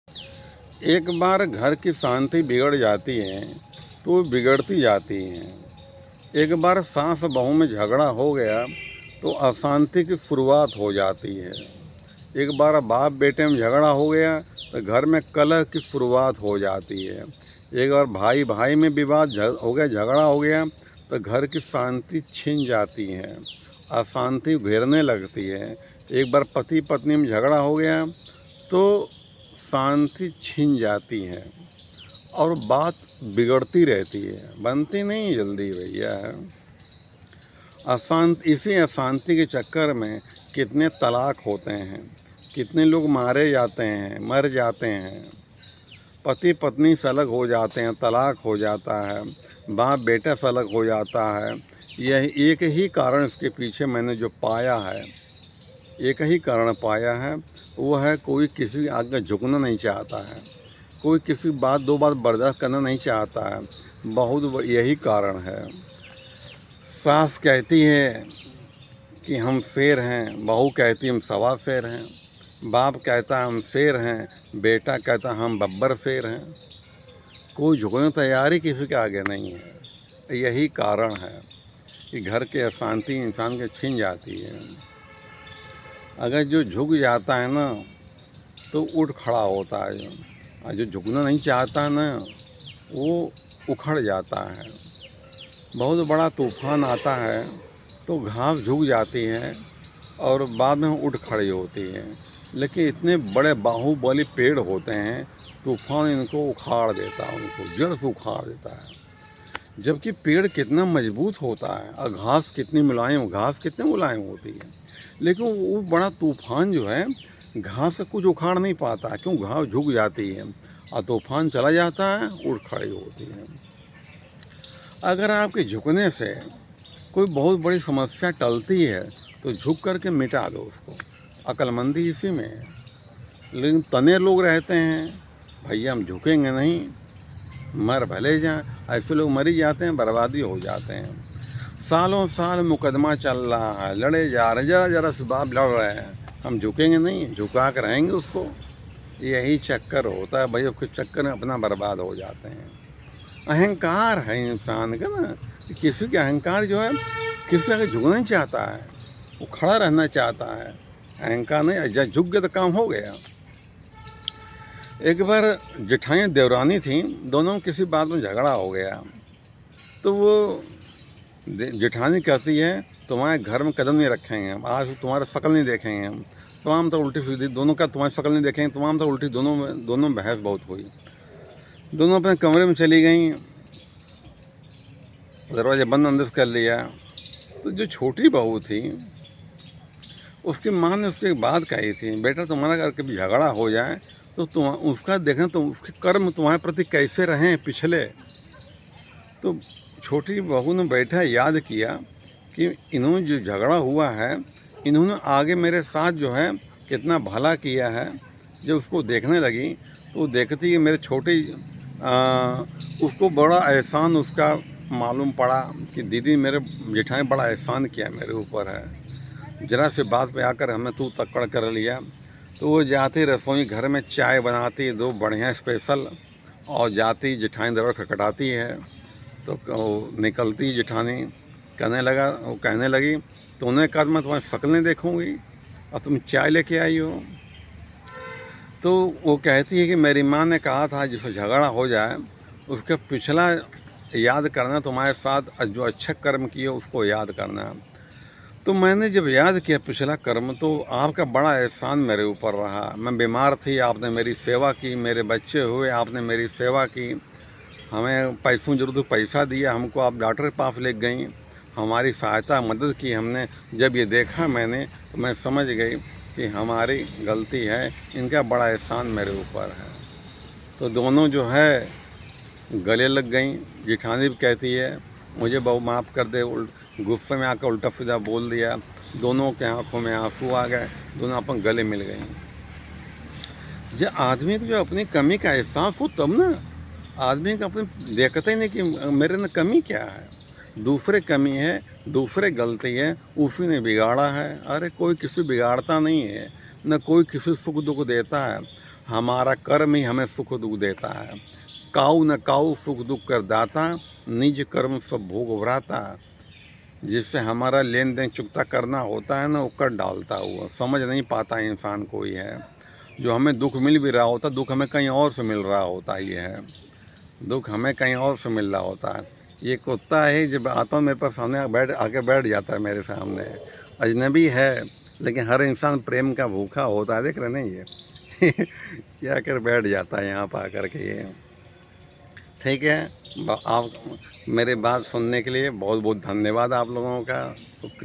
एक बार घर की शांति बिगड़ जाती है तो बिगड़ती जाती है। एक बार सास बहू में झगड़ा हो गया तो अशांति की शुरुआत हो जाती है। एक बार बाप बेटे में झगड़ा हो गया तो घर में कलह की शुरुआत हो जाती है। एक बार भाई भाई में विवाद हो गया, झगड़ा हो गया तो घर की शांति छिन जाती है, अशांति घेरने लगती है। एक बार पति पत्नी में झगड़ा हो गया तो शांति छिन जाती है और बात बिगड़ती रहती है, बनती नहीं जल्दी भैया। इसी अशांति के चक्कर में कितने तलाक होते हैं, कितने लोग मारे जाते हैं, मर जाते हैं, पति पत्नी से अलग हो जाते हैं, तलाक हो जाता है, बाप बेटा से अलग हो जाता है। यह एक ही कारण इसके पीछे मैंने जो पाया है, एक ही कारण पाया है, वो है कोई किसी के आगे झुकना नहीं चाहता है, कोई किसी बात दो बात बर्दाश्त करना नहीं चाहता है। बहुत यही कारण है। सास कहती है कि हम शेर हैं, बहू कहती हम सवा शेर हैं, बाप कहता हम शेर हैं, बेटा कहता हम बब्बर शेर हैं। कोई झुकने तैयारी किसी के आगे नहीं है। यही कारण है कि घर के अशांति इंसान के छिन जाती है। अगर जो झुक जाता है ना तो उठ खड़ा होता है, और जो झुकना नहीं चाहता ना वो उखड़ जाता है। बहुत बड़ा तूफान आता है तो घास झुक जाती है और बाद में उठ खड़ी होती है, लेकिन इतने बड़े बाहुबली पेड़ होते हैं, तूफान इनको उखाड़ देता है, उनको जड़ से उखाड़ देता है। जबकि पेड़ कितना मजबूत होता है और घास कितनी मुलायम होती है, लेकिन वो बड़ा तूफान जो है घास से कुछ उखाड़ नहीं पाता, क्यों? घास झुक जाती है और तूफान चला जाता है, उड़ खड़ी होती है। अगर आपके झुकने से कोई बहुत बड़ी समस्या टलती है तो झुक करके मिटा दो उसको, अक्लमंदी इसी में है। लेकिन तने लोग रहते हैं, भैया हम झुकेंगे नहीं, मर भले जाएं, ऐसे लोग मर ही जाते हैं, बर्बादी हो जाते हैं। सालों साल मुकदमा चल रहा है, लड़े जा रहे, जरा जरा से बाप लड़ रहे हैं, हम झुकेंगे नहीं, झुका कर रहेंगे उसको। यही चक्कर होता है भाई, उसके चक्कर में अपना बर्बाद हो जाते हैं। अहंकार है इंसान का ना, कि किसी के अहंकार जो है किसी आगे झुकना नहीं चाहता है, वो खड़ा रहना चाहता है। अहंकार नहीं, जब झुक गया तो काम हो गया। एक बार जेठानी देवरानी थी, दोनों में किसी बात में झगड़ा हो गया तो वो जेठानी कहती है तुम्हारे घर में कदम नहीं रखेंगे हम, आज तुम्हारा शक्ल नहीं देखेंगे हम। तमाम तो उल्टी सीधी दोनों का, तुम्हारी शक्ल नहीं देखेंगे, तमाम तो उल्टी, दोनों में बहस बहुत हुई। दोनों अपने कमरे में चली गई, दरवाजा बंद अंदर कर लिया। तो जो छोटी बहू थी उसकी माँ ने उसके एक बात कही थी, बेटा तुम्हारा अगर कभी झगड़ा हो जाए तो तुम उसका देखना, तो उसके कर्म तुम्हारे प्रति कैसे रहें पिछले। तो छोटी बहू ने बैठा याद किया कि इन्होंने जो झगड़ा हुआ है, इन्होंने आगे मेरे साथ जो है कितना भला किया है। जब उसको देखने लगी तो देखती कि मेरे छोटी उसको बड़ा एहसान उसका मालूम पड़ा कि दीदी मेरे जेठानी बड़ा एहसान किया मेरे ऊपर है, ज़रा से बात पे आकर हमें तू तक्कड़ कर लिया। तो वो जाती रसोई घर में चाय बनाती, दो बढ़िया स्पेशल, और जाती जेठानी दरवाज़ा खटखटाती है तो निकलती जेठानी, कहने लगी तो उन्होंने कहा मैं तुम्हारी शक्ल नहीं देखूँगी और तुम चाय लेके आई हो। तो वो कहती है कि मेरी माँ ने कहा था जिससे झगड़ा हो जाए उसका पिछला याद करना, तुम्हारे साथ जो अच्छा कर्म किए उसको याद करना। तो मैंने जब याद किया पिछला कर्म तो आपका बड़ा एहसान मेरे ऊपर रहा। मैं बीमार थी, आपने मेरी सेवा की, मेरे बच्चे हुए, आपने मेरी सेवा की, हमें पैसों जरूरत पैसा दिया, हमको आप डॉक्टर के पास ले गई, हमारी सहायता मदद की हमने। जब ये देखा मैंने तो मैं समझ गई कि हमारी गलती है, इनका बड़ा एहसान मेरे ऊपर है। तो दोनों जो है गले लग गई। जेठानी भी कहती है मुझे बहु माफ़ कर दे, गुस्से में आकर उल्टा सीधा बोल दिया, दोनों के आंखों में आंसू आ गए, दोनों अपन गले मिल गई। जब आदमी को जो अपनी कमी का एहसास हो तब ना आदमी का अपने देखते ही नहीं कि मेरे में कमी क्या है, दूसरे कमी है, दूसरे गलती है, उसी ने बिगाड़ा है। अरे कोई किसी बिगाड़ता नहीं है, न कोई किसी सुख दुख देता है। हमारा कर्म ही हमें सुख दुख देता है। काऊ न काऊ सुख दुख कर दाता, निज कर्म सब भोग भराता। जिससे हमारा लेन देन चुकता करना होता है ना, वो कर डालता हुआ समझ नहीं पाता इंसान कोई है। जो हमें दुख मिल भी रहा होता, दुख हमें कहीं और से मिल रहा होता, ये है दुख हमें कहीं और से मिल रहा होता है। ये कुत्ता है जब आता हूँ मेरे पास सामने आके बैठ जाता है मेरे सामने। अजनबी है लेकिन हर इंसान प्रेम का भूखा होता है, देख रहे नहीं ये क्या कर बैठ जाता है यहाँ पर आकर के ये। ठीक है, आप मेरे बात सुनने के लिए बहुत बहुत धन्यवाद आप लोगों का।